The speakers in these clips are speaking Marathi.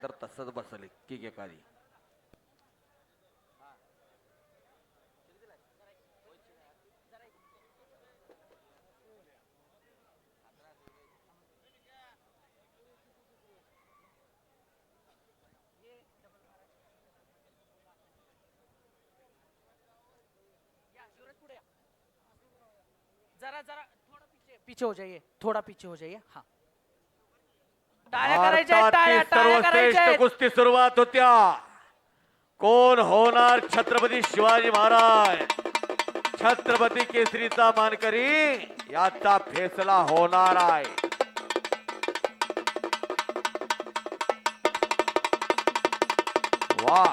तर तसंच बसले की एखादी जरा जरा थोड़ा पीछे हो जाइए, थोड़ा पीछे हो जाइए. हाँ, टाळ्या करायच्या आहेत, भारताची टाळ्या टाळ्या करायच्या सर्वश्रेष्ठ आहेत. कुस्ती सुरुवात होत्या. कोण होणार छत्रपती शिवाजी महाराज छत्रपती केसरीचा मानकरी याचा फैसला होणार आहे. वा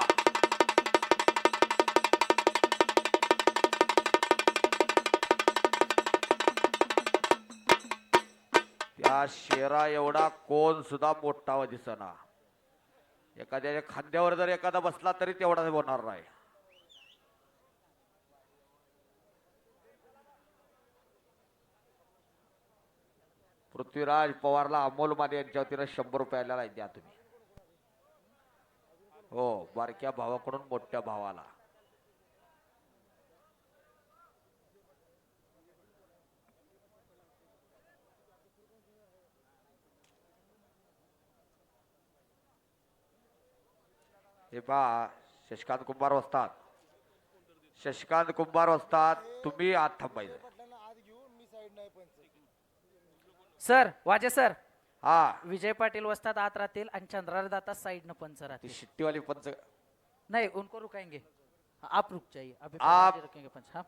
त्या शेरा एवढा कोण सुद्धा मोठा दिसना. एखाद्याच्या खांद्यावर जर एखादा बसला तरी तेवढा होणार नाही. पृथ्वीराज पवारला अमोल माने यांच्या वतीनं 100 रुपयाला द्या तुम्ही. हो, बारक्या भावाकडून मोठ्या भावाला. हे पहा, शशिकांत कुंभार वसतात. शशिकांत कुंभार वसतात. तुम्ही आत थांबायचं. सर वाजे सर, हा, विजय पाटील वस्तात आत राहतील आणि चंद्रार दाता साइड न पंच ती राहतील. शिट्टीवाली पंच. नहीं, उनको रुकाएंगे. हाँ, आप रुक जाइए, अभी आप प्रधान जी रखेंगे पंच. हाँ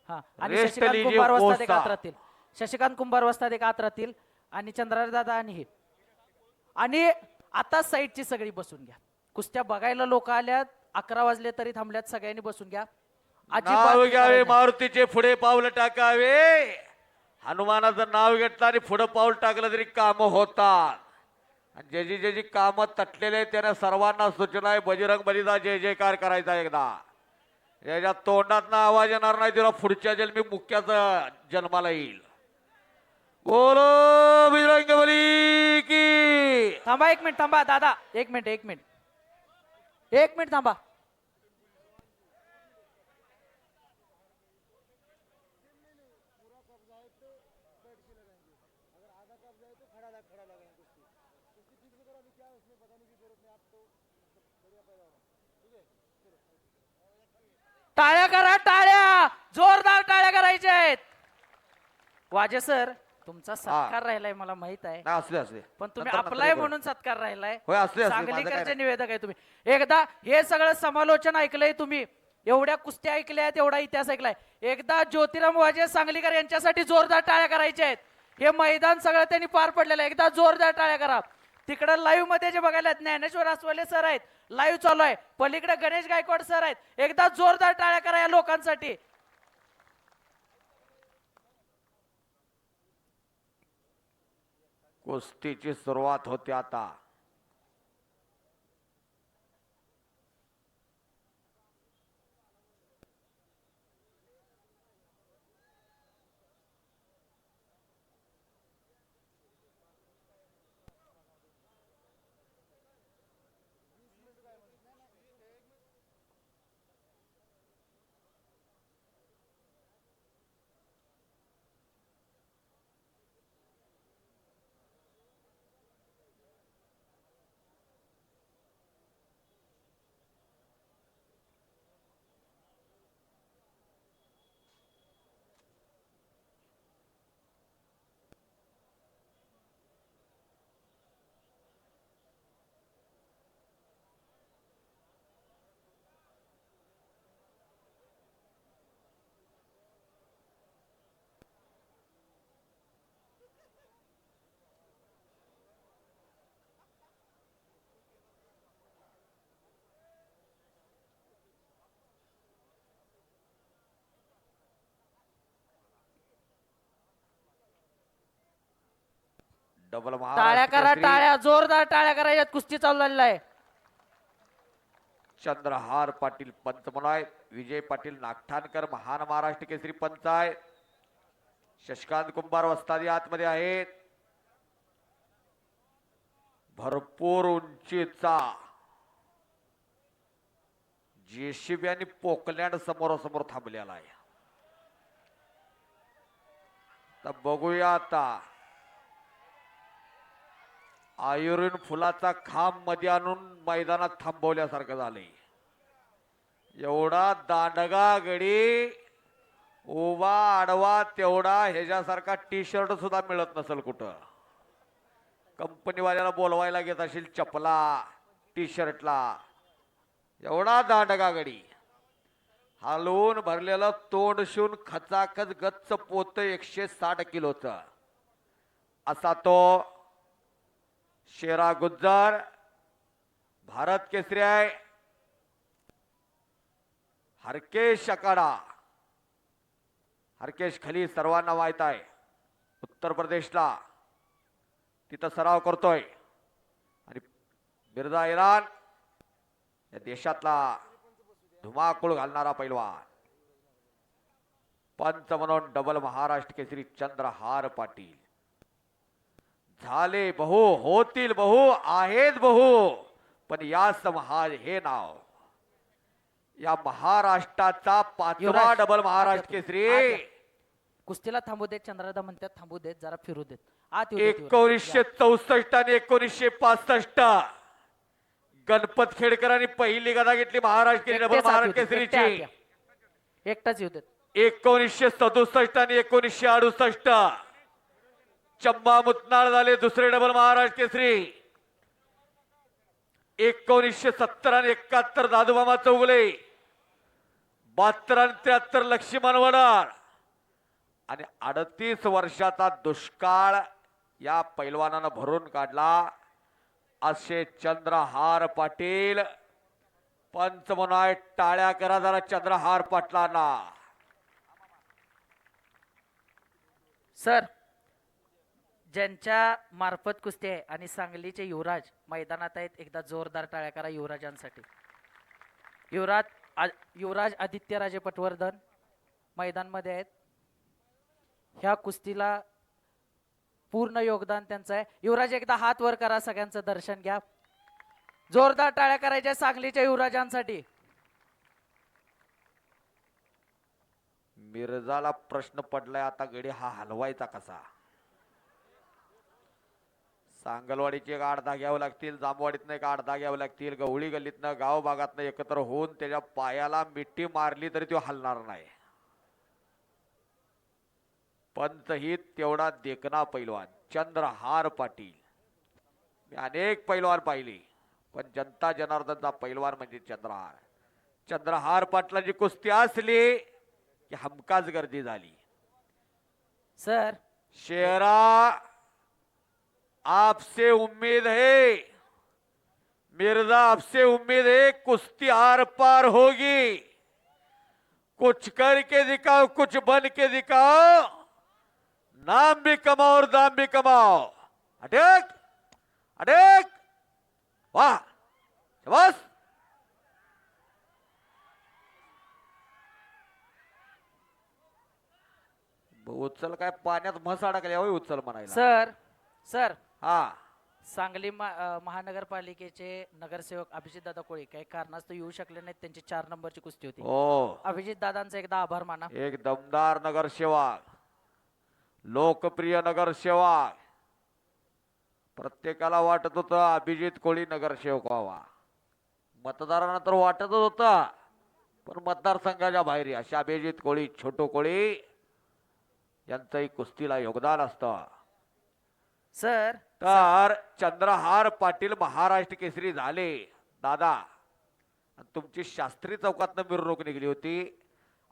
हाँ, आणि रेस्ट शशिकांत लीजिए कुंभार वस्तात एक कोसा. आत राहतील. शशिकांत कुंभार वस्तात एक आत राहतील आणि चंद्रार दादा आणि हे. आणि आता साईडची सगळी बसून घ्या. कुस्त्या बघायला लोक आल्यात, 11 वाजले तरी थांबल्यात. सगळ्यांनी बसून घ्या. अजिबात नाव हे घ्यावे, करायचं नाही. मारुतीचे पुढे पाऊल टाकावे. हनुमानाचं नाव घेतलं आणि पुढे पाऊल टाकलं तरी काम होतात. आणि ज्याची ज्याची कामं तटलेले आहेत त्यांना सर्वांना सूचना आहे, बजरंग बलीचा जय जयकार करायचा एकदा. याच्या तोंडात आवाज येणार नाही, तिला पुढच्या जन्मी मुक्याचा जन्माला येईल. बोलो बजरंग बली की. थांबा, 1 मिनिट थांबा दादा, 1 मिनिट 1 मिनिट थांबा. टाळ्या करा, टाळ्या जोरदार टाळ्या करायच्या आहेत. वाजे सर, तुमचा सत्कार राहिलाय मला माहित आहे, नाही, असले असले पण तुम्ही नंतर- नंतर अप्लाय हे करू. म्हणून सत्कार राहिलाय. होय, असले असले माझं काय सांगलीकरचे नाही. निवेदक आहे तुम्ही. एकदा हे सगळं समालोचन ऐकलंय तुम्ही, एवढ्या कुस्त्या ऐकल्यात, एवढा इतिहास ऐकलाय. एकदा ज्योतिराम वाजे सांगलीकर यांच्यासाठी जोरदार टाळ्या करायच्या आहेत. हे मैदान सगळं त्यांनी पार पडलेलं आहे. एकदा जोरदार टाळ्या करा. तिकडे लाईव्ह मध्ये जे बघायला ज्ञानेश्वर आसवाले सर आहेत, लाईव्ह चालू आहे. पलीकडे गणेश गायकवाड सर आहेत. एकदा जोरदार टाळ्या करा या लोकांसाठी. कुस्तीची सुरुवात होते आता. डबल टाळ्या करा, टाळ्या जोरदार टाळ्या करायच्यात. कुस्ती चालू झालेला आहे. चंद्रहार पाटील पंच म्हणून आहेत. विजय पाटील नागठाणकर महान महाराष्ट्र केसरी पंच आहे. शशिकांत कुंभार वस्तादी आतमध्ये आहेत. भरपूर उंचीचा जेसीबी आणि पोकलँड समोरासमोर थांबलेला आहे. तर बघूया आता आयुर्वेद फुलाचा खांब मध्ये आणून मैदानात थांबवल्यासारखं झालंय. एवढा दांडगा गडी उभा आडवा तेवढा ह्याच्यासारखा टी शर्ट सुद्धा मिळत नसेल कुठं. कंपनीवाल्याला बोलवायला घेत असेल चपला टी शर्टला. एवढा दांडगा गडी हलवून भरलेलं तोंड शिवून खचाखच गच्च पोत 160 किलोचं असा तो शेरा गुज्जर भारत केसरी आहे. हरकेश अकाडा हरकेश खली सर्वांना माहित आहे. उत्तर प्रदेशला तिथं सराव करतोय आणि मिर्झा इराण या देशातला धुमाकूळ घालणारा पैलवान. पंच म्हणून डबल महाराष्ट्र केसरी चंद्रहार पाटील झाले बहु होतील बहु आहेत बहु पण याच हे नाव या महाराष्ट्राचा 5वा युवराज, डबल महाराष्ट्र आत या केसरी. कुस्तीला थांबू देत, चंद्रदा म्हणतात थांबू देत, जरा फिरू देत, आत येऊ देत, युवराज. 1964 आणि 1965 गणपत खेडकरांनी पहिली गदा घेतली महाराष्ट्र केसरी डबल एकटेच आत येऊ महाराष्ट्र देत, एकटे आत केसरीची. या. एकटाच येऊ देत. 1967 आणि 1968 चंबा मुतनाळ झाले दुसरे डबल महाराष्ट्र केसरी. 1970 आणि 71 दादूमामा चौगुले, 72 आणि 73 लक्ष्मण वडार आणि 38 वर्षाचा दुष्काळ या पैलवानानं भरून काढला असे चंद्रहार पाटील. पंच म्हणून टाळ्या करा जरा चंद्रहार पाटलांना. सर, ज्यांच्या मार्फत कुस्ती आहे आणि सांगलीचे युवराज मैदानात आहेत, एकदा जोरदार टाळ्या करा युवराजांसाठी. युवराज आदित्यराजे पटवर्धन मैदानमध्ये आहेत. ह्या कुस्तीला पूर्ण योगदान त्यांचं आहे. युवराज एकदा हात वर करा, सगळ्यांचं दर्शन घ्या. जोरदार टाळ्या करायच्या सांगलीच्या युवराजांसाठी. मिर्झाला प्रश्न पडलाय आता गडी हा हलवायचा कसा. सांगलवाडीची एक 8-10 घ्यावं लागतील, जामवाडीतनं एक 8-10 घ्यावं लागतील, गवळी गल्लीतनं गाव भागातनं एकत्र होऊन त्याच्या पायाला मिठी मारली तरी तो हलणार नाही. पंच ही तेवढा देखना पैलवान चंद्रहार पाटील. मी अनेक पैलवान पाहिली पण जनता जनार्दनचा पैलवान म्हणजे चंद्रहार. चंद्रहार पाटलाची कुस्ती असली की हमखास गर्दी झाली. सर, शेरा आपसे उम्मीद है, मिर्जा आपसे उम्मीद है, कुश्ती आर पार होगी. कुछ करके दिखाओ, कुछ बन के दिखाओ, नाम भी कमाओ और दाम भी कमाओ. अटक अटक वाह शाबाश. उचल काय पाण्यात म्हस अडकल्या होय उचल म्हणायला. सर हा सांगली महानगरपालिकेचे नगरसेवक अभिजित दादा कोळी काही कारणास्तव येऊ शकले नाहीत. त्यांची 4 नंबरची कुस्ती होती. हो अभिजित दादांचा एकदा आभार माना. एक दमदार नगरसेवक, लोकप्रिय नगरसेवक. प्रत्येकाला वाटत होतं अभिजित कोळी नगरसेवक व्हावा. मतदारांना तर वाटतच होता पण मतदारसंघाच्या बाहेर अशा अभिजित कोळी, छोटू कोळी यांचंही कुस्तीला योगदान असतं. सर, तर चंद्रहार पाटील महाराष्ट्र केसरी झाले दादा. तुमची शास्त्री चौकातनं मिरवणूक निघली होती.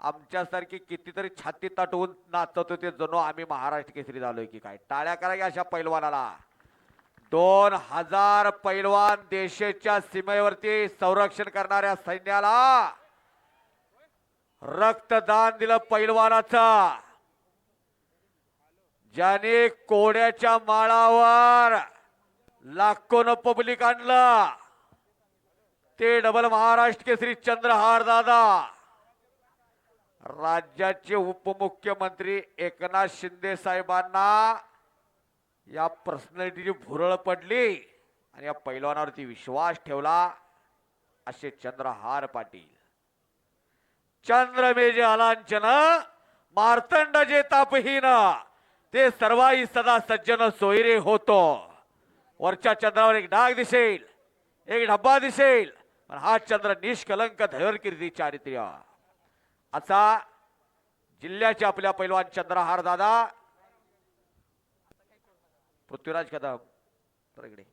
आमच्यासारखी कितीतरी छाती ताटवून नाचत होते जणू आम्ही महाराष्ट्र केसरी झालोय की काय. टाळ्या करा की अशा पैलवानाला. 2000 पैलवान देशाच्या सीमेवरती संरक्षण करणाऱ्या सैन्याला रक्तदान दिलं पैलवानाचं. ज्याने कोड्याच्या माळावर लाखोनं पब्लिक आणलं ते डबल महाराष्ट्र केसरी चंद्रहार दादा. राज्याचे उपमुख्यमंत्री एकनाथ शिंदे साहेबांना या पर्सनॅलिटीची भुरळ पडली आणि या पैलवानावरती विश्वास ठेवला असे चंद्रहार पाटील. चंद्रमेजे अलांचन मार्तंड जे तापहीन ते सर्वाई सदा सज्जन सोयरे होतो. वरच्या चंद्रावर एक डाग दिसेल, एक डब्बा दिसेल, पण हा चंद्र निष्कलंक धैर्य कीर्ती चारित्र्य असा जिल्ह्याचे आपल्या पैलवान चंद्रहार दादा. पृथ्वीराज कदम तर इकडे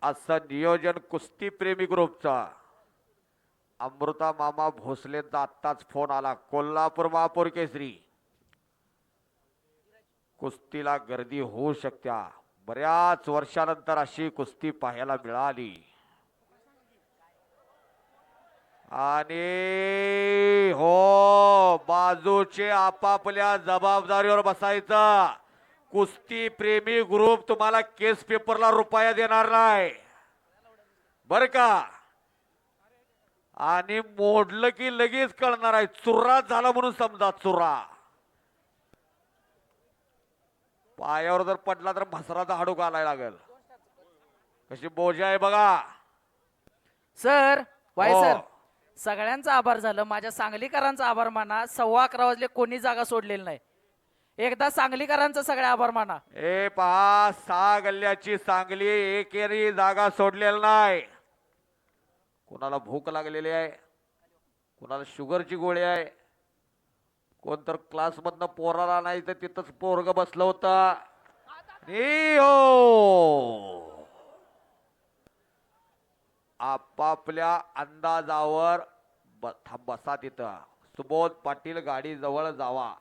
असं नियोजन कुस्ती प्रेमी ग्रुपचा. अमृता मामा भोसलेंचा आत्ताच फोन आला. कोल्हापूर महापौर केसरी कुस्तीला गर्दी होऊ शकत्या. बऱ्याच वर्षानंतर अशी कुस्ती पाहायला मिळाली. आणि हो बाजूचे आपापल्या जबाबदारीवर बसायचं. कुस्ती प्रेमी ग्रुप तुम्हाला केस पेपरला रुपया देणार नाही बर का. आणि मोडलं की लगेच कळणार आहे. चुरा झाला म्हणून समजा. चुरा पायावर जर पडला तर म्हसराचा हाडू घालायला लागेल. कशी बोजा आहे बघा. सर वाय हो. सर सगळ्यांचा आभार झालं. माझ्या सांगलीकरांचा आभार माना. 11:15 वाजले कोणी जागा सोडलेली नाही. एकदा सांगलीकरांचा सगळे आभार माना. ए पहा 6 गल्ल्याची सांगली एकेरी जागा सोडलेली नाही. कोणाला भूक लागलेली आहे, कोणाला शुगरची गोळी आहे, कोण तर क्लास मधनं पोराला नाही तर तिथंच पोरग बसलं होतं. हो आपापल्या अंदाजावर बसा तिथं. सुबोध पाटील गाडी जवळ जावा.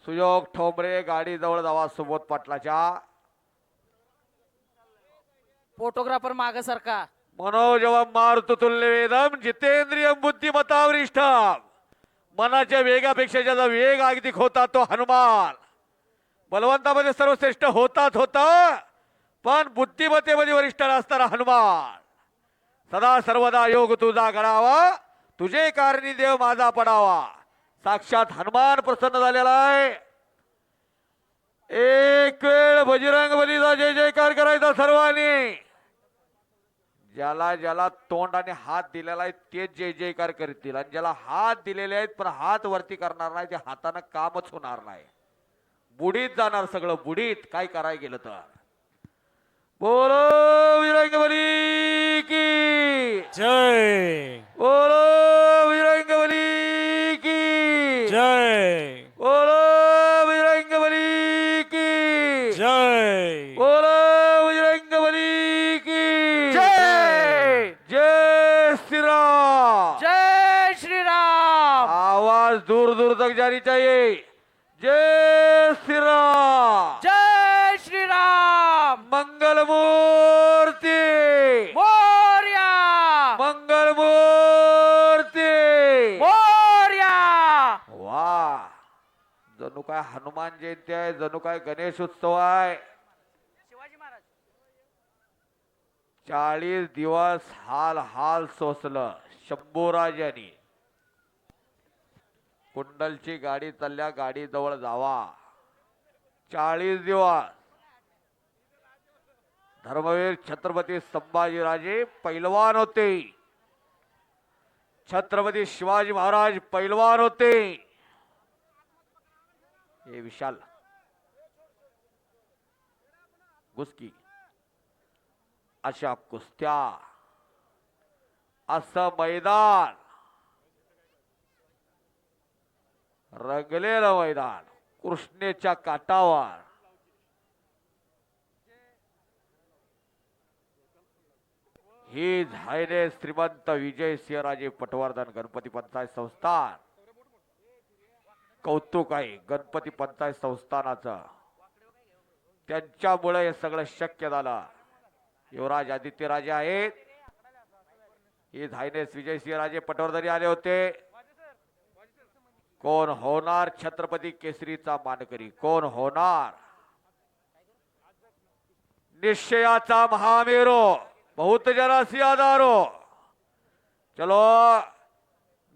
सुयोग ठोंबरे गाडी जवळ जावा सुबोध पाटलाच्या. फोटोग्राफर माग सारखा. मनोजवम मारुतुल्य वेदम जितेंद्रियम बुद्धिमत्तावरिष्ठ. मनाच्या वेगापेक्षा ज्याचा वेग अगतिक होता तो हनुमान. बलवंतामध्ये सर्वश्रेष्ठ होतात होता, पण बुद्धिमत्तेमध्ये वरिष्ठ असताना हनुमान. सदा सर्वदा योग तुझा घडावा, तुझे कारणी देव माझा पडावा. साक्षात हनुमान प्रसन्न झालेला आहे. एक वेळ बजरंग बलीचा जय जयकार करायचा सर्वांनी. ज्याला ज्याला तोंड आणि हात दिलेला आहे तेच जय जयकार करतील. आणि ज्याला हात दिलेले आहेत पण हात वरती करणार नाही ते हाताने कामच होणार नाही. बुडीत जाणार सगळं. बुडीत काय करायला गेलं तर. बोलो विरंगबली की जय बोलो विरंगबली की जय बोलो विरंगबली की जय बोलो विरंगबली की जय जय श्रीराम. जय श्रीराम. आवाज दूर दूर तक जारी चाहिए. जय श्रीराम. जय श्रीराम. मंगल मूर्ती मोरया मंगल मूर्ती. मोरया. वा जणू काय हनुमान जयंती आहे, जणू काय गणेश उत्सव आहे. शिवाजी महाराज 40 दिवस हाल हाल सोसलं शंभूराजांनी. कुंडलची गाडी चालल्या, गाडी जवळ जावा. 40 दिवस धर्मवीर छत्रपती संभाजीराजे पैलवान होते. छत्रपती शिवाजी महाराज पैलवान होते. हे विशाल गुस्की अशा कुस्त्या, असं मैदान, रंगलेलं मैदान कृष्णेच्या काठावर. ही झायने श्रीमंत विजयसिंहराजे पटवर्धन गणपती पंचायत संस्थान. कौतुक आहे गणपती पंचायत संस्थानाचं. त्यांच्यामुळे हे सगळं शक्य झालं. युवराज आदित्यराजे आहेत. ही झायनेस विजयसिंहराजे पटवर्धनी आले होते. कोण होणार छत्रपती केसरीचा मानकरी, कोण होणार. निश्चयाचा महामेरो बहुत जरासी आधारो. चलो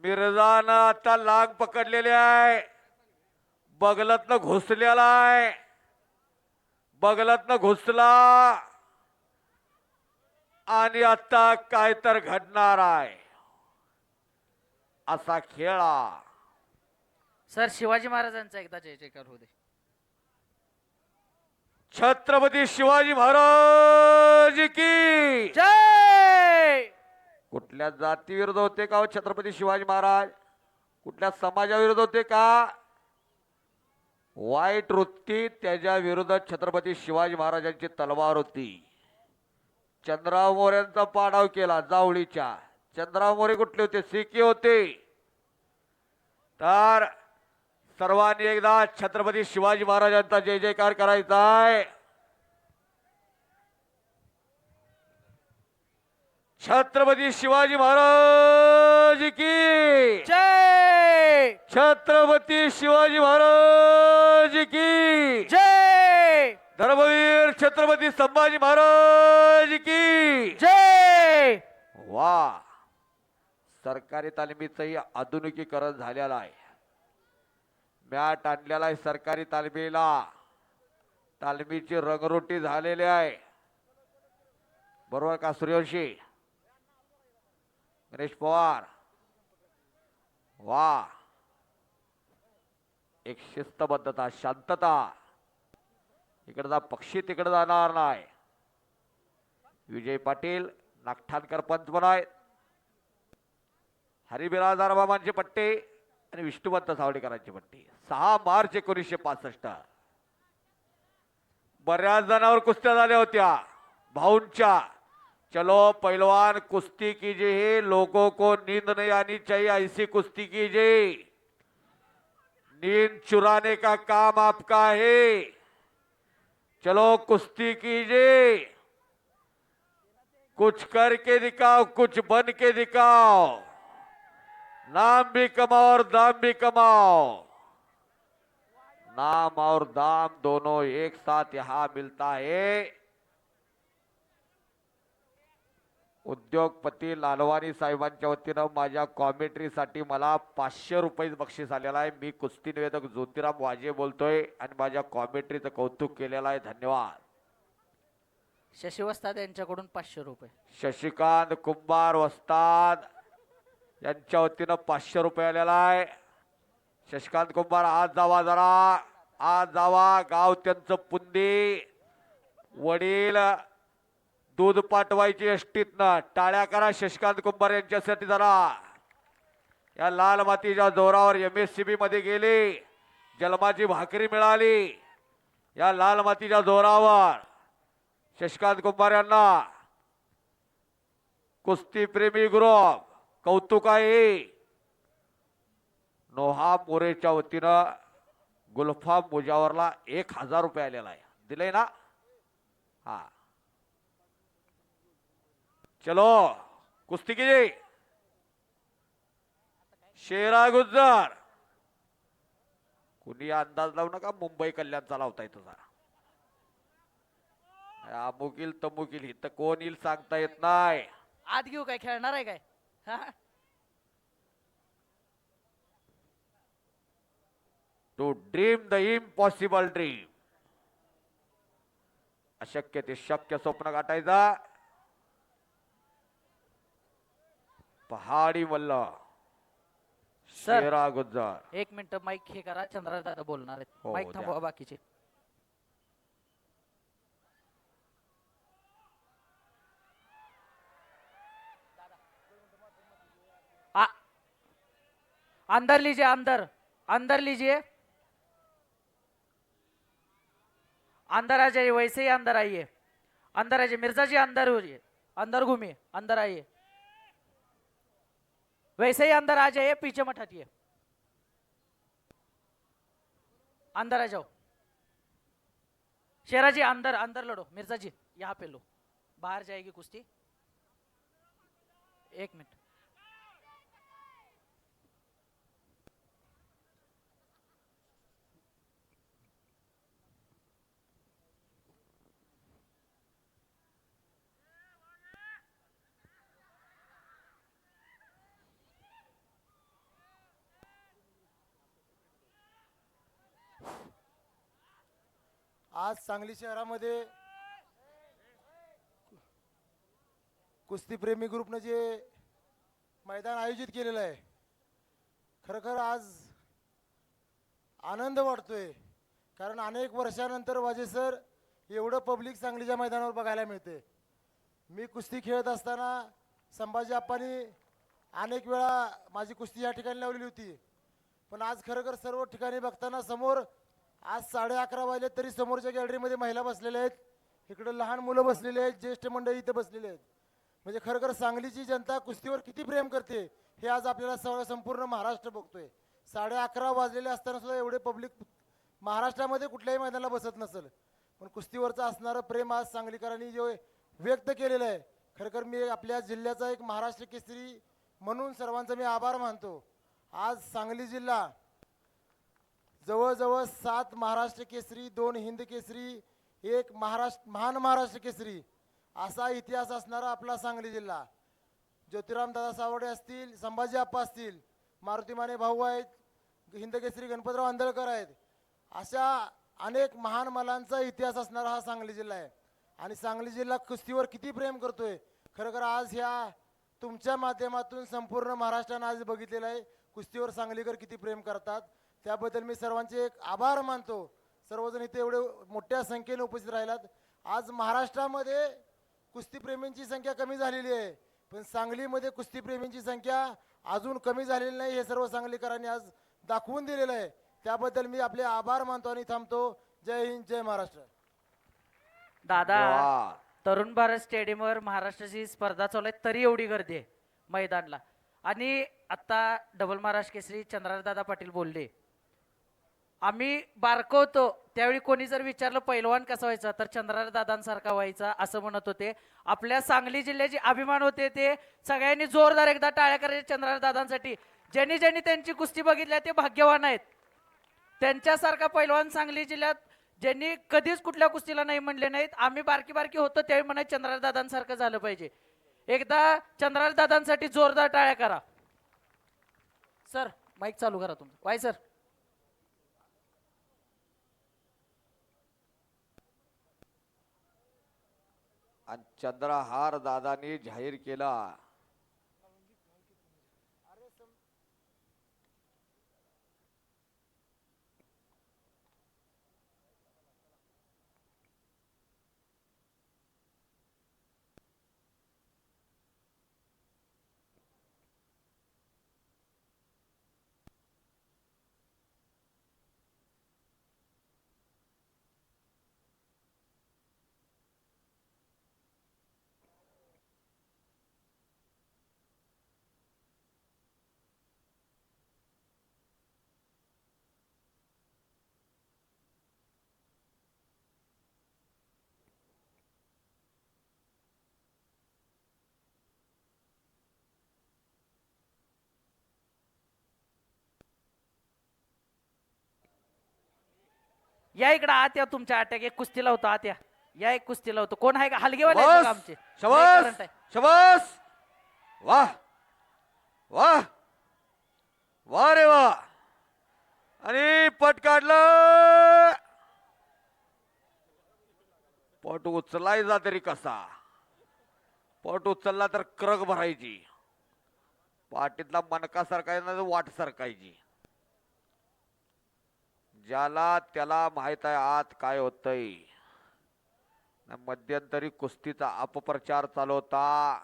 मिर्झानं आता लांग पकडलेली आहे. बगलतनं घुसलेला आहे. बगलतनं घुसला आणि आता काय तर घडणार आहे असा खेळा. सर शिवाजी महाराजांचा एकदा जय जयकार होऊ दे. छत्रपती शिवाजी महाराज की जय. कुठल्या जाती विरुद्ध होते का हो छत्रपती शिवाजी महाराज? कुठल्या समाजाविरुद्ध होते का? वाईट वृत्ती त्याच्या विरुद्ध छत्रपती शिवाजी महाराजांची तलवार होती. चंद्रराव मोऱ्यांचा पाडाव केला जावळीच्या. चंद्रराव मोरे कुठले होते? सिके होते. तर सर्वांनी एकदा छत्रपती शिवाजी महाराजांचा जय जयकार करायचा आहे. छत्रपती शिवाजी महाराज की जय. छत्रपती शिवाजी महाराज की जय. धर्मवीर छत्रपती संभाजी महाराज की जय. वा. सरकारी तालमीचंही आधुनिकीकरण झालेलं आहे. मॅट आणलेला आहे सरकारी तालमीला. तालमीची रंगरोटी झालेली आहे. बरोबर का सूर्यवंशी? गणेश पवार. वा. एक शिस्तबद्धता, शांतता. इकडचा पक्षी तिकडे जाणार नाही. विजय पाटील नागठाणकर पंच बनाय. हरिबिराजार बाबांचे पट्टे आणि विष्णुवंत सावडेकरांची पट्टी. 6 मार्च 1965. बऱ्याच जणांवर कुस्त्या झाल्या होत्या भाऊंच्या. चलो पहलवान कुश्ती कीजिए, लोगों को नींद नहीं आनी चाहिए, ऐसी कुश्ती कीजिए. नींद चुराने का काम आपका है. चलो कुश्ती कीजिए. कुछ करके दिखाओ, कुछ बन के दिखाओ. नाम भी कमाओ और दाम भी कमाओ. नाम और दाम दोनों एक साथ यहां मिलता है. उद्योगपती लालवानी साहेबांच्या वतीनं माझ्या कॉमेंट्रीसाठी मला 500 रुपये बक्षीस आलेला आहे. मी कुस्ती निवेदक ज्योतिराम वाजे बोलतोय आणि माझ्या कॉमेंट्रीचं कौतुक केलेलं आहे. धन्यवाद. शशी वस्ताद यांच्याकडून 500 रुपये. शशिकांत कुंभार वस्ताद यांच्या वतीनं 500 रुपये आलेला आहे. शशिकांत कुंभार आज जावा जरा. आज जावा. गाव त्यांचं पुंदी. वडील दूध पाठवायची एसटीतनं. टाळ्या करा शशिकांत कुंभार यांच्यासाठी जरा. या लाल मातीच्या जोरावर MSCB मध्ये गेले. जन्माची भाकरी मिळाली. या लाल मातीच्या जोरावर शशिकांत कुंभार यांना कुस्ती प्रेमी ग्रुप कौतुक आहे. नोहा मोरेच्या वतीनं गुलफाम मुजावरला 1000 रुपये आलेला आहे. दिले ना? हा. चलो कुस्ती कीजिए. शेरा गुज्जर. कुणी अंदाज लावू नका. मुंबई कल्याणचा लावताय तुझा. अमुकील तमुकील इथं कोण येईल सांगता येत नाही. आत घेऊ काय? खेळणार आहे काय? हा? To dream the impossible dream. अशक्य ते शक्य स्वप्न गाठायचा. पहाडी मल्ल सर. शेरा गुज्जर. 1 मिनिट माईक हे करा. चंद्रा दादा बोलणार आहेत. हो, माईक द्या. थांबवा बाकीचे. अंदर लीजिए. अंदर लीजिए. अंदर आ जाइए. वैसे ही अंदर आइए. अंदर आ जाइए. मिर्जा जी अंदर होइए. अंदर घूमिए. अंदर आइए. वैसे ही अंदर आ जाइए. पीछे मत हटिए. अंदर आ जाओ. शेरा जी अंदर लड़ो. मिर्जा जी यहाँ पे लो. बाहर जाएगी कुश्ती. 1 मिनट. आज सांगली शहरामध्ये कुस्तीप्रेमी ग्रुपनं जे मैदान आयोजित केलेलं आहे, खरोखर आज आनंद वाटतोय. कारण अनेक वर्षानंतर वाजे सर एवढं पब्लिक सांगलीच्या मैदानावर बघायला मिळते. मी कुस्ती खेळत असताना संभाजी आप्पांनी अनेक वेळा माझी कुस्ती या ठिकाणी लावलेली होती. पण आज खरोखर सर्व ठिकाणी बघताना समोर आज 11:30 वाजले तरी समोरच्या गॅलरीमध्ये महिला बसलेल्या आहेत, इकडं लहान मुलं बसलेली आहेत, ज्येष्ठ मंडळी इथं बसलेले आहेत. म्हणजे खरोखर सांगलीची जनता कुस्तीवर किती प्रेम करते हे आज आपल्याला संपूर्ण महाराष्ट्र बघतोय. 11:30 वाजलेले असताना सुद्धा एवढे पब्लिक महाराष्ट्रामध्ये कुठल्याही मैदानाला बसत नसेल. पण कुस्तीवरचं असणारं प्रेम आज सांगलीकरांनी जे व्यक्त केलेलं आहे, खरोखर मी आपल्या जिल्ह्याचा एक महाराष्ट्र केसरी म्हणून सर्वांचा मी आभार मानतो. आज सांगली जिल्हा जवळजवळ 7 महाराष्ट्र केसरी, 2 हिंद केसरी, 1 महान महाराष्ट्र केसरी असा इतिहास असणारा आपला सांगली जिल्हा. ज्योतिराम दादा सावर्डे असतील, संभाजी आप्पा असतील, मारुती माने भाऊ आहेत, हिंद केसरी गणपतराव आंदळकर आहेत, अशा अनेक महान मलांचा इतिहास असणारा हा सांगली जिल्हा आहे. आणि सांगली जिल्हा कुस्तीवर किती प्रेम करतोय खरोखर आज ह्या तुमच्या माध्यमातून संपूर्ण महाराष्ट्रानं आज बघितलेलं आहे. कुस्तीवर सांगलीकर किती प्रेम करतात त्याबद्दल मी सर्वांचे एक आभार मानतो. सर्वजण इथे एवढे मोठ्या संख्येने उपस्थित राहिलात. आज महाराष्ट्रामध्ये कुस्तीप्रेमींची संख्या कमी झालेली आहे, पण सांगलीमध्ये कुस्तीप्रेमींची संख्या अजून कमी झालेली नाही हे सर्व सांगलीकरांनी आज दाखवून दिलेलं आहे. त्याबद्दल मी आपले आभार मानतो आणि थांबतो. जय हिंद, जय महाराष्ट्र. दादा, वा. तरुण भारत स्टेडियमवर महाराष्ट्राची स्पर्धा चालू आहे तरी एवढी गर्दी आहे मैदानला. आणि आता डबल महाराष्ट्र केसरी चंद्रहार दादा पाटील बोलले, आम्ही बारको होतो त्यावेळी कोणी जर विचारलं पैलवान कसा व्हायचा तर चंद्रहार दादांसारखा व्हायचा असं म्हणत होते. आपल्या सांगली जिल्ह्याचे अभिमान होते ते. सगळ्यांनी जोरदार एकदा टाळ्या करायच्या चंद्रहार दादांसाठी. ज्यांनी ज्यांनी त्यांची कुस्ती बघितल्या ते भाग्यवान आहेत. त्यांच्यासारखा पैलवान सांगली जिल्ह्यात ज्यांनी कधीच कुठल्या कुस्तीला नाही म्हणले नाहीत. आम्ही बारकी बारकी होतो त्यावेळी म्हणत चंद्रहार दादांसारखं झालं पाहिजे. एकदा चंद्रहार दादांसाठी जोरदार टाळ्या करा. सर माईक चालू करा तुमचं. Y sir. आणि चंद्रहार दादांनी जाहीर केला या इकडे आत या. तुमच्या अटॅक एक कुस्तीला होतो आत या. या एक कुस्तीला होतो. कोण आहे का हलगेवाले आहेत बघा आमचे. शबास current आहे. शबास. वाह वाह वा रे वा. आणि पट काढलं. पट उचलायचा तरी कसा. पट उचलला तर करक भरायची. पाठीतला मनका सरकायचा वाट सरकायची. ज्याला त्याला माहित आहे आत काय होतंय. मध्यंतरी कुस्तीचा अपप्रचार चालू होता.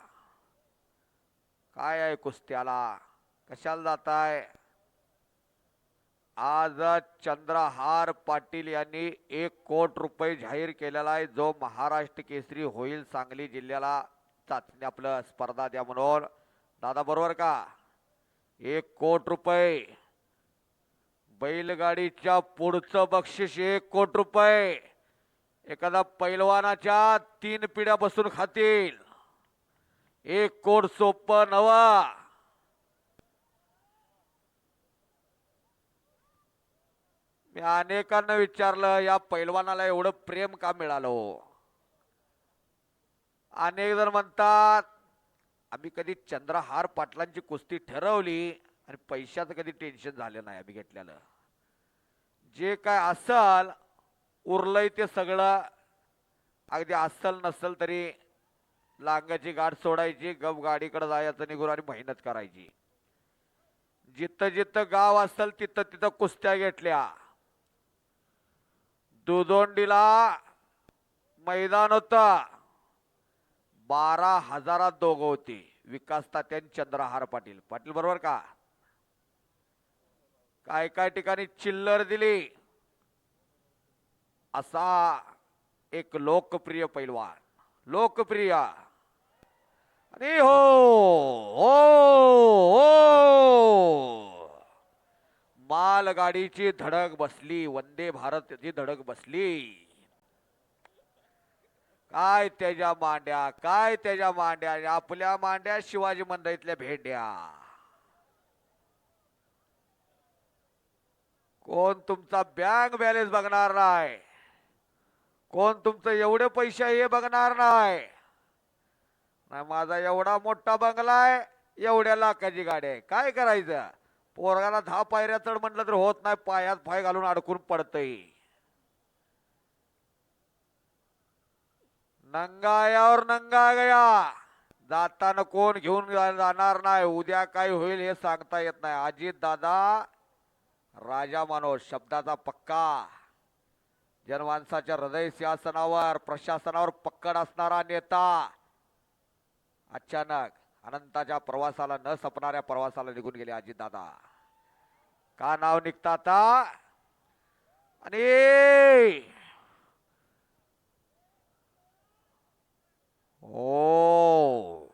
काय आहे कुस्त्याला, कशाला जाताय. आज चंद्रहार पाटील यांनी 1 कोटी रुपये जाहीर केलेला आहे, जो महाराष्ट्र केसरी होईल. सांगली जिल्ह्याला चाचणी आपलं स्पर्धा द्या म्हणून. दादा बरोबर का. 1 कोटी रुपये. बैलगाडीच्या पुढचं बक्षीस 1 कोटी रुपये. एखादा पैलवानाच्या 3 पिढ्या बसून खातील. 1 कोटी सोपं नवा. मी अनेकांना विचारलं या पैलवानाला एवढं प्रेम का मिळालं. अनेक जण म्हणतात आम्ही कधी चंद्रहार पाटलांची कुस्ती ठरवली आणि पैशाचं कधी टेन्शन झालं नाही आम्ही घेतलेलं. जे काय असल उरलंय ते सगळं अगदी अस्सल नसल तरी लांगाची गाठ सोडायची, गप गाडीकडे जायचं निघून आणि मेहनत करायची. जिथं जिथं गाव असेल तिथं तिथं कुस्त्या घेतल्या. दुदोंडीला मैदान होत, 12,000 दोघं होती. विकास तात्या आणि चंद्रहार पाटील पाटील बरोबर का. काय काय ठिकाणी चिल्लर दिली. असा एक लोकप्रिय पैलवान, लोकप्रिय. आणि हो हो हो मालगाडीची धडक बसली, वंदे भारतची धडक बसली. काय त्याच्या मांड्या, काय त्याच्या मांड्या, आपल्या मांड्या शिवाजी मंडईतल्या भेंड्या. कोण तुमचा बँक बॅलन्स बघणार नाही, कोण तुमचं एवढे पैसे हे बघणार नाही. नाही माझा एवढा मोठा बंगला आहे, एवढ्या लाखाची गाडी आहे, काय करायचं. पोरगाला 10 पायऱ्या चढ म्हटलं तर होत नाही, पायात पाय घालून अडकून पडतय. नंगायावर नंगा गया. जाताना कोण घेऊन जाणार नाही, उद्या काय होईल हे सांगता येत नाही. अजित दादा राजा माणूस, शब्दाचा पक्का, जनमानसाच्या हृदय सिंहासनावर प्रशासनावर पक्कड असणारा नेता. अचानक अनंताच्या प्रवासाला न सपणाऱ्या प्रवासाला निघून गेले अजित दादा. का नाव निघतं आता. आणि ओ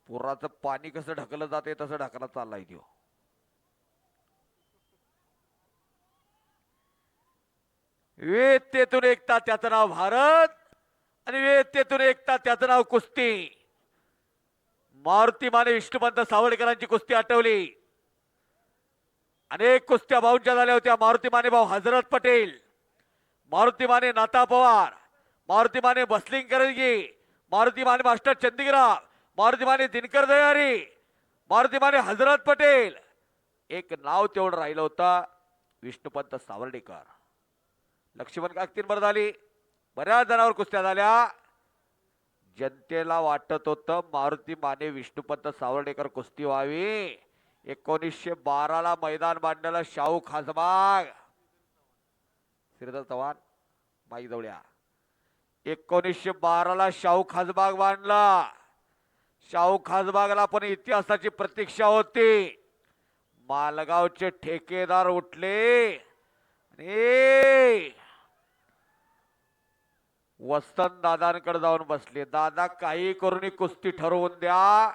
पुराचं पाणी कसं ढकललं जाते तसं ढकलत चाललाय तो. वेत्तेतून एकता त्याचं नाव भारत, आणि वेत्तेतून एकता त्याचं नाव कुस्ती. मारुती माने विष्णुपंत सावळकरांची कुस्ती आठवली. अनेक कुस्त्या भाऊंच्या झाल्या होत्या. मारुती माने भाऊ हजरत पटेल, मारुती माने नाता पवार, मारुती माने बसलिंग करंजी, मारुती माने मास्टर चंदीगराव, मारुती माने दिनकर दयारी, मारुती माने हजरत पटेल. एक नाव तेवढं राहिलं होतं, विष्णुपंत सावर्डेकर. लक्ष्मण काकतींवर झाली, बऱ्याच जणांवर कुस्त्या झाल्या. जनतेला वाटत होतं मारुती माने विष्णुपंत सावर्डेकर कुस्ती व्हावी. 1912 मैदान बांधलेलं शाहू खासबाग, श्रीधर चव्हाण माई जवळ्या. 1912 शाहू खासबाग बांधला. शाहू खासबागला पण इतिहासाची प्रतीक्षा होती. मालगावचे ठेकेदार उठले आणि वसंत दादांकडे जाऊन बसले. दादा काही करून कुस्ती ठरवून द्या.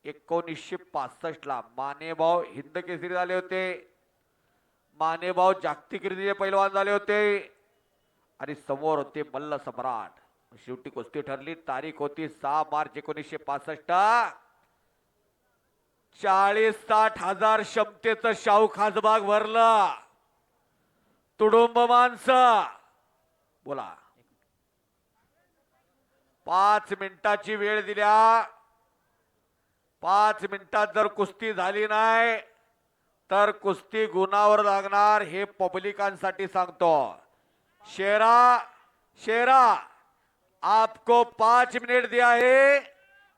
1965 ला मानेभाऊ हिंद केसरी झाले होते, मानेभाऊ जागतिक कीर्तीचे पैलवान झाले होते, आणि समोर होते मल्ल सम्राट. शेवटी कुस्ती ठरली. तारीख होती 6 मार्च 1965. 40-60 हजार क्षमतेचं शाहू खासबाग भरलं. तुडुंब माणसं. बोला. 5 मिनिटाची वेळ दिल्या. 5 मिनिटात जर कुस्ती झाली नाही तर कुस्ती गुणावर लागणार, हे पब्लिकांसाठी सांगतो. शेरा शेरा आपको 5 मिनट दिया है,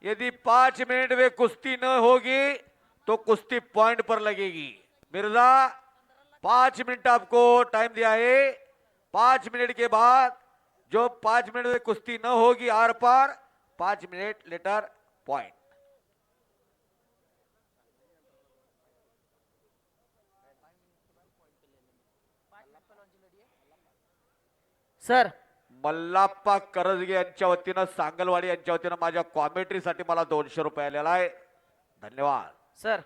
यदि 5 मिनट में कुश्ती न होगी तो कुश्ती पॉइंट पर लगेगी. मिर्जा 5 मिनट आपको टाइम दिया है, 5 मिनट के बाद जो 5 मिनट में कुश्ती न होगी आर पार, 5 minute later point. Sir Mallappa Karajge यांच्या वतीनं, सांगलवाडी यांच्या वतीनं माझ्या कॉमेंट्रीसाठी मला 200 रुपये आलेला आहे. धन्यवाद. सर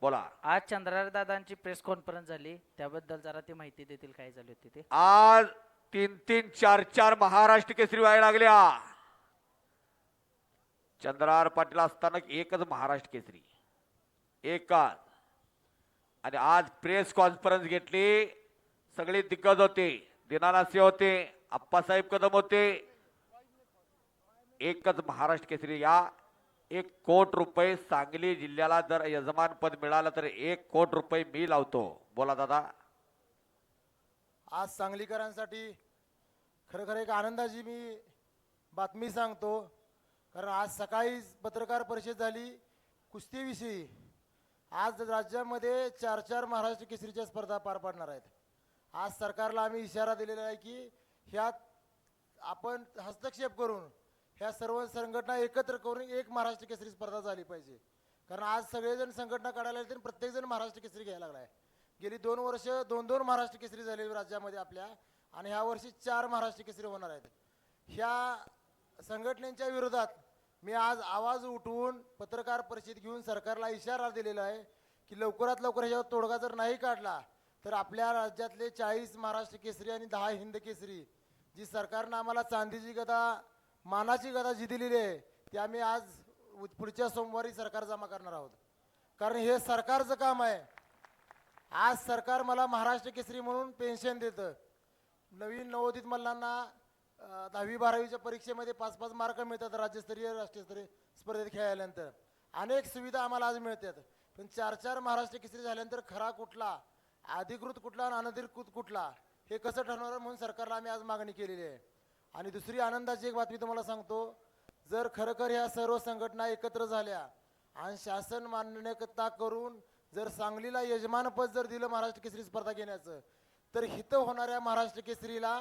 बोला. आज चंद्रार दादांची प्रेस कॉन्फरन्स झाली, त्याबद्दल जरा ती माहिती देतील, काय झाली होती ते. आज 3-3, 4-4 महाराष्ट्र केसरी व्हायला लागल्या. चंद्रहार पाटील असताना एकच महाराष्ट्र केसरी, एकच. आणि आज प्रेस कॉन्फरन्स घेतली. सगळे दिग्गज होते. दिनानासे होते, अप्पासाहेब कदम होते. एकच महाराष्ट्र केसरी. या 1 कोटी रुपये सांगली जिल्ह्याला जर यजमान पद मिळालं तर 1 कोटी रुपये मी लावतो. बोला दादा. आज सांगलीकरांसाठी खरोखर एक आनंदाची मी बातमी सांगतो, कारण आज सकाळी पत्रकार परिषद झाली कुस्तीविषयी. आज राज्यामध्ये 4 महाराष्ट्र केसरीच्या स्पर्धा पार पाडणार आहेत. आज सरकारला आम्ही इशारा दिलेला आहे की ह्यात आपण हस्तक्षेप करून ह्या सर्व संघटना एकत्र करून एक महाराष्ट्र केसरी स्पर्धा झाली पाहिजे. कारण आज सगळेजण संघटना काढायला लागले, प्रत्येकजण महाराष्ट्र केसरी घ्यायला लागलाय. गेली 2 वर्ष 2-2 महाराष्ट्र केसरी झाले राज्यामध्ये आपल्या, आणि ह्या वर्षी 4 महाराष्ट्र केसरी होणार आहेत. ह्या संघटनेच्या विरोधात मी आज आवाज उठवून पत्रकार परिषद घेऊन सरकारला इशारा दिलेला आहे की लवकरात लवकर ह्याच्यावर तोडगा जर नाही काढला तर आपल्या राज्यातले 40 महाराष्ट्र केसरी आणि 10 हिंद केसरी जी सरकारनं आम्हाला चांदीची गदा मानाची गदा जी दिलेली आहे ती आम्ही आज पुढच्या सोमवारी सरकार जमा करणार आहोत. कारण हे सरकारचं काम आहे. आज सरकार मला महाराष्ट्र केसरी म्हणून पेन्शन देतं. नवीन नवोदित मल्लांना 10वी-12वीच्या परीक्षेमध्ये 5-5 मार्क मिळतात राज्यस्तरीय राष्ट्रीयस्तरीय स्पर्धेत खेळल्यानंतर. अनेक सुविधा आम्हाला आज मिळतात. पण 4 महाराष्ट्र केसरी झाल्यानंतर खरा कुठला, अधिकृत कुठला आणि अनधिकृत कुठला हे कसं ठरवणार म्हणून सरकारला आम्ही आज मागणी केलेली आहे. आणि दुसरी आनंदाची एक बातमी तुम्हाला सांगतो, जर खरोखर ह्या सर्व संघटना एकत्र झाल्या आणि शासन मान्यता करून जर सांगलीला यजमानपद जर दिलं महाराष्ट्र केसरी स्पर्धा घेण्याचं, तर हित होणाऱ्या महाराष्ट्र केसरीला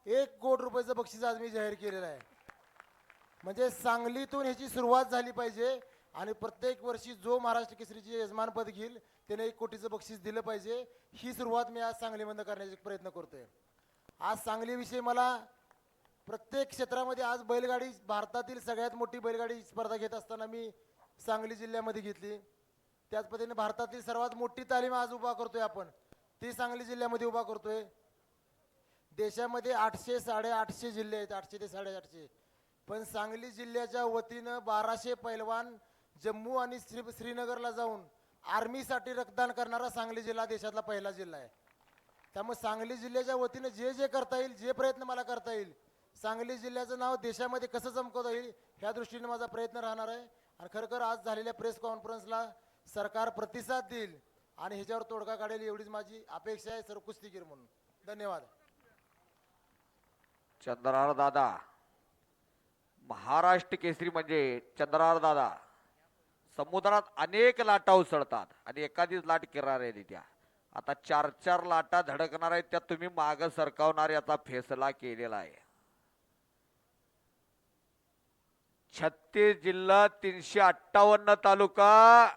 1 कोटी रुपयाचं बक्षीस आज मी जाहीर केलेलं आहे. म्हणजे सांगलीतून ह्याची सुरुवात झाली पाहिजे आणि प्रत्येक वर्षी जो महाराष्ट्र केसरीचे यजमानपद घेईल त्याने 1 कोटीचं बक्षीस दिलं पाहिजे. ही सुरुवात मी आज सांगलीमध्ये करण्याचा प्रयत्न करतोय. आज सांगलीविषयी मला प्रत्येक क्षेत्रामध्ये आज बैलगाडी भारतातील सगळ्यात मोठी बैलगाडी स्पर्धा घेत असताना मी सांगली जिल्ह्यामध्ये घेतली. त्याच पद्धतीने भारतातील सर्वात मोठी तालीम आज उभा करतोय आपण, ती सांगली जिल्ह्यामध्ये उभा करतोय. देशामध्ये 800 850 जिल्हे आहेत, 800 ते 850, पण सांगली जिल्ह्याच्या वतीनं 1200 पैलवान जम्मू आणि श्रीनगरला जाऊन आर्मीसाठी रक्तदान करणारा सांगली जिल्हा देशातला पहिला जिल्हा आहे. त्यामुळे सांगली जिल्ह्याच्या वतीनं जे जे करता येईल, जे प्रयत्न मला करता येईल, सांगली जिल्ह्याचं नाव देशामध्ये कसं चमकवता येईल ह्या दृष्टीने माझा प्रयत्न राहणार आहे. आणि खरोखर आज झालेल्या प्रेस कॉन्फरन्सला सरकार प्रतिसाद देईल आणि ह्याच्यावर तोडगा काढेल एवढीच माझी अपेक्षा आहे सर्व कुस्तीगीर म्हणून. धन्यवाद. चंद्रहार दादा, महाराष्ट्र केसरी म्हणजे चंद्रहार दादा. समुद्रात अनेक लाटा उसळतात आणि एखादीच लाट किनारे त्या. आता 4 लाटा धडकणार आहेत, त्यात तुम्ही माग सरकावणार याचा फैसला केलेला आहे. 36 जिल्हा, 358 तालुका,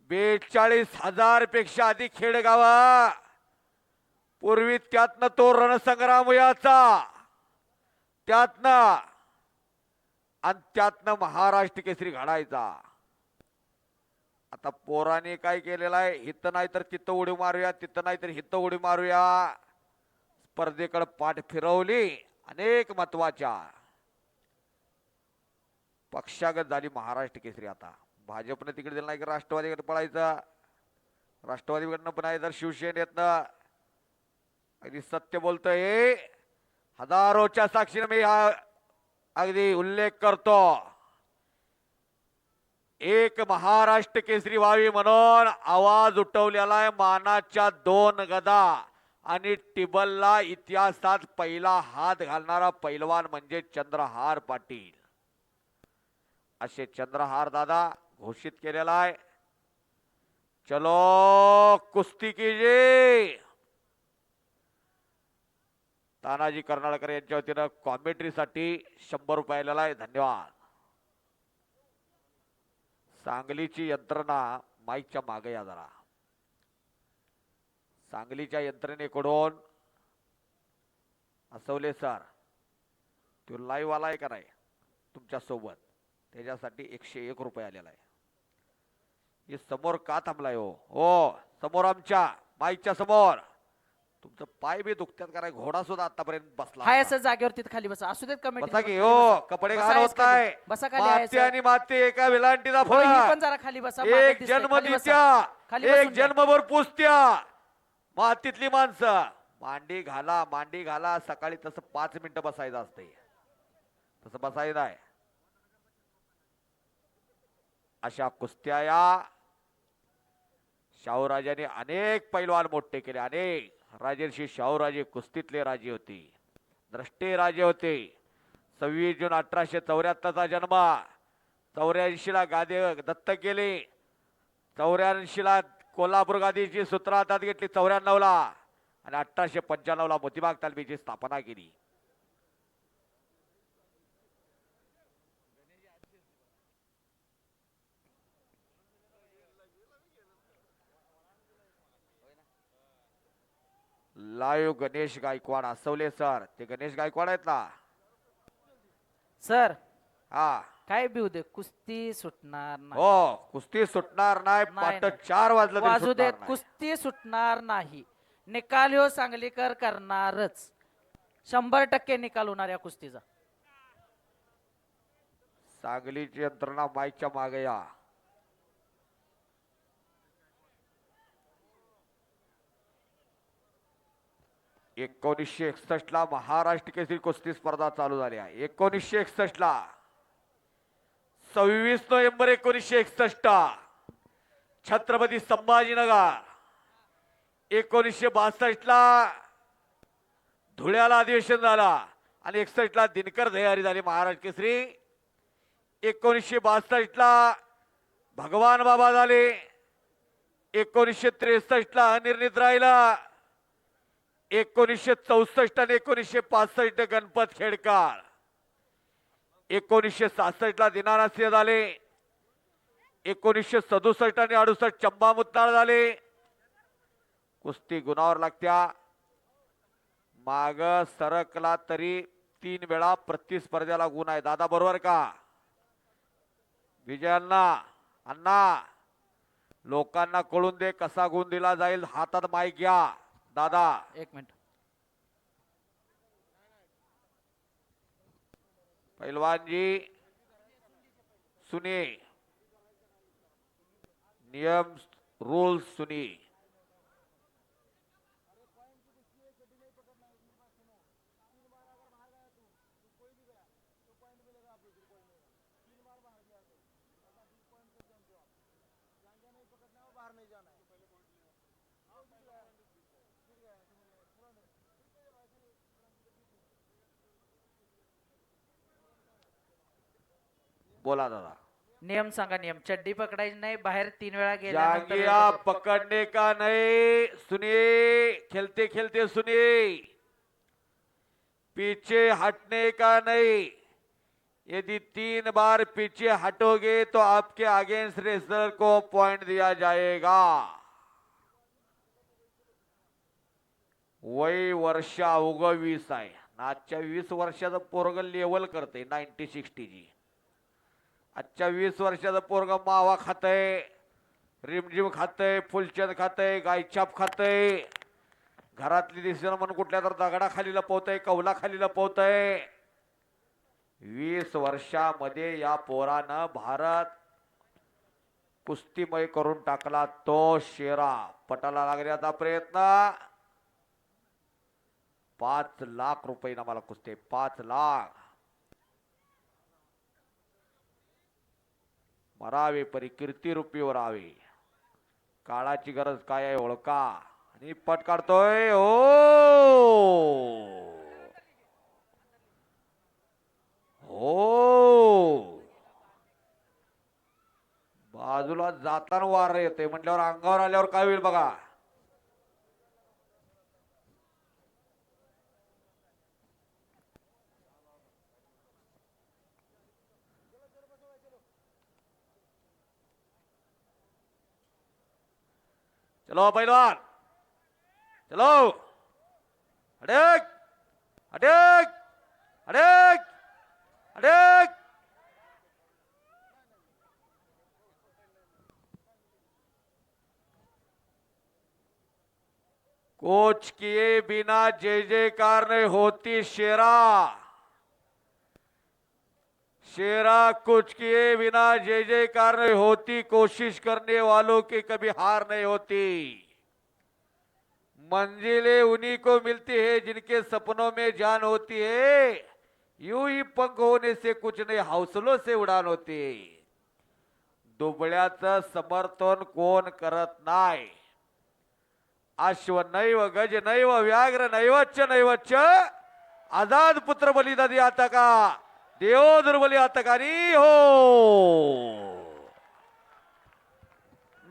42,000 पेक्षा अधिक खेडगावा. पूर्वी त्यातनं तो रणसंग्राम याचा, त्यातनं आणि त्यातनं महाराष्ट्र केसरी घडायचा. आता पोराने काय केलेलं आहे, हिथं नाही तर तिथं उडी मारूया, तिथं नाही तर हिथं उडी मारूया. स्पर्धेकडे पाठ फिरवली. अनेक महत्वाच्या पक्षागत झाली महाराष्ट्र केसरी. आता भाजपने तिकडे दिलं नाही की राष्ट्रवादीकडे पळायचं, राष्ट्रवादीकडनं पण आहे तर शिवसेनेतनं. अगदी सत्य बोलतोय, हजारोच्या साक्षीने मी हा अगदी उल्लेख करतो. एक महाराष्ट्र केसरी व्हावी म्हणून आवाज उठवलेला आहे. मानाच्या 2 गदा आणि टिबलला इतिहासात पहिला हात घालणारा पैलवान म्हणजे चंद्रहार पाटील. असे चंद्रहार दादा घोषित केलेला आहे. चलो कुस्ती कीजिए. तानाजी कर्नाळकर यांच्या वतीनं कॉमेंट्रीसाठी 100 रुपये आलेला आहे. धन्यवाद. सांगलीची यंत्रणा माईकच्या मागे या जरा. सांगलीच्या यंत्रणेकडून असवले सर तो लाईव्ह आलाय का नाही तुमच्या सोबत, त्याच्यासाठी 101 रुपये आलेला आहे. हे समोर का थांबलाय हो समोर आमच्या माईकच्या समोर. तुमचं पाय बी दुखत्यात का नाही? घोडा सुद्धा आतापर्यंत बसला हाय असं जागेवरती खाली बसा. असू देत कमेंट. बसा की हो. कपडे घाण होत आहे. बसा खाली आहे माती सर. आणि माती एका विलांटीचा हो, ही फरक. पण जरा खाली बसा. मागे एक दिसतंय. जन्म खाली बसा. दित्या, खाली एक बसून घ्या. जन्मभर पुसत्या मातीतली माणसं. मांडी घाला, मांडी घाला. सकाळी तसं 5 मिनिटं बसायचं असते, तसं बसायचं आहे. अशा कुस्त्या या शाहूराजाने अनेक पैलवान मोठे केले, अनेक. राजर्षी शाहूराजे कुस्तीतले राजे होते, द्रष्टे राजे होते. 26 जून 1874 जन्म, 84 गादे दत्तक केले, 84 कोल्हापूर गादीची सूत्र हातात घेतली, 94 आणि 1895 मोतीबाग तालमीची स्थापना केली. लाईव्ह गणेश गायकवाड असवले सर, ते गणेश गायकवाड आहेत ना. सर हा काय बी दे कुस्ती सुटणार नाही. हो, कुस्ती सुटणार नाही. नाही, पाट नाही. 4 वाजलं तरी वाजू सुटणार देत नाही. कुस्ती सुटणार नाही. निकाल ह्यो सांगलीकर करणारच. 100% निकाल होणार या कुस्तीचा. सांगलीची यंत्रणा माईकच्या मागे या. एकोणीसशे 61 ला महाराष्ट्र केसरी कुस्ती स्पर्धा चालू झाल्या. 1961 ला 26 नोव्हेंबर 1961 छत्रपती संभाजीनगर. 1962 ला धुळ्याला अधिवेशन झाला आणि 61 ला दिनकर तयारी झाली महाराष्ट्र केसरी. 1962 ला भगवान बाबा झाले. 1963 ला अनिर्णित राहिला. 1964 आणि 1965 गणपत खेडकर. 1966 ला दीनानाथ सिंह झाले. 1967 आणि 68 चंबा मुत्ताळ झाले. कुस्ती गुणावर लागत्या. माग सरकला तरी 3 वेळा प्रतिस्पर्ध्याला गुण आहे. दादा बरोबर का? विजयांना अण्णा लोकांना कळून दे कसा गुण दिला जाईल. हातात माईक घ्या दादा. 1 मिनिट. पैलवानजी सुनिए, नियम रूल्स सुनिए. बोला दादा. नियम सांगा. नियम चड्डी पकडायची नाही. बाहेर 3 वेळा गेल्यानंतर जांगिया पकड़ने का नहीं. सुनिए, खेलते खेलते सुनिए, पीछे हटने का नहीं. यदि 3 बार पीछे हटोगे तो आपके अगेंस्ट रेसलर को पॉइंट दिया जाएगा. वय वर्षा उग 20 आहे. आजच्या 20 वर्षाचं पोरग लेवल करते 90-60 जी. आजच्या 20 वर्षाचं पोरग मावा खातय, रिमझिम खातय, फुलचंद खातय, गायछाप खातय, घरातली दिसेल म्हणून कुठल्या तर दगडाखाली लपवतय, कौलाखाली लपवतय. 20 वर्षामध्ये या पोरानं भारत कुस्तीमय करून टाकला. तो शेरा पटाला लागण्याचा प्रयत्न. 5 लाख रुपये ना मला कुस्ती. 5 लाख. मरावे परी कीर्ती रूपीवर आवे. काळाची गरज काय आहे ओळखा. आणि पट काढतोय. ओ हो, बाजूला जाताना वार येते म्हटल्यावर अंगावर आल्यावर काय होईल बघा. चलो पहलवान, चलो. अडक अडक अडक अडक. कोच किए बिना जय जयकार नहीं होती शेरा. शेरा कुछ किए बिना जय जयकार नहीं होती. कोशिश करने वालों की कभी हार नहीं होती. मंजिलें उन्हीं को मिलती है जिनके सपनों में जान होती है. यूं ही पंख होने से कुछ नहीं, हौसलों से उड़ान होती. दुबळ्याचं समर्थन कोण करत नाही. अश्व नैव गज नैव व्याघ्र नैवच्च नैवच्च आजाद पुत्र बलिदादी आता का देव दुर्बली आता का नी हो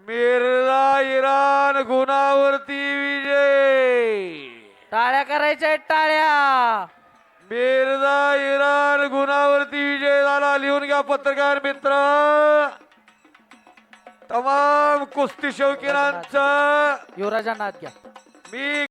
मिर्झा इराण गुणावरती विजय टाळ्या करायच्या आहेत, टाळ्या. मिर्झा इराण गुणावरती विजय झाला. लिहून घ्या पत्रकार मित्र. तमाम कुस्ती शौकीनांचं युवराजांना आत घ्या. मी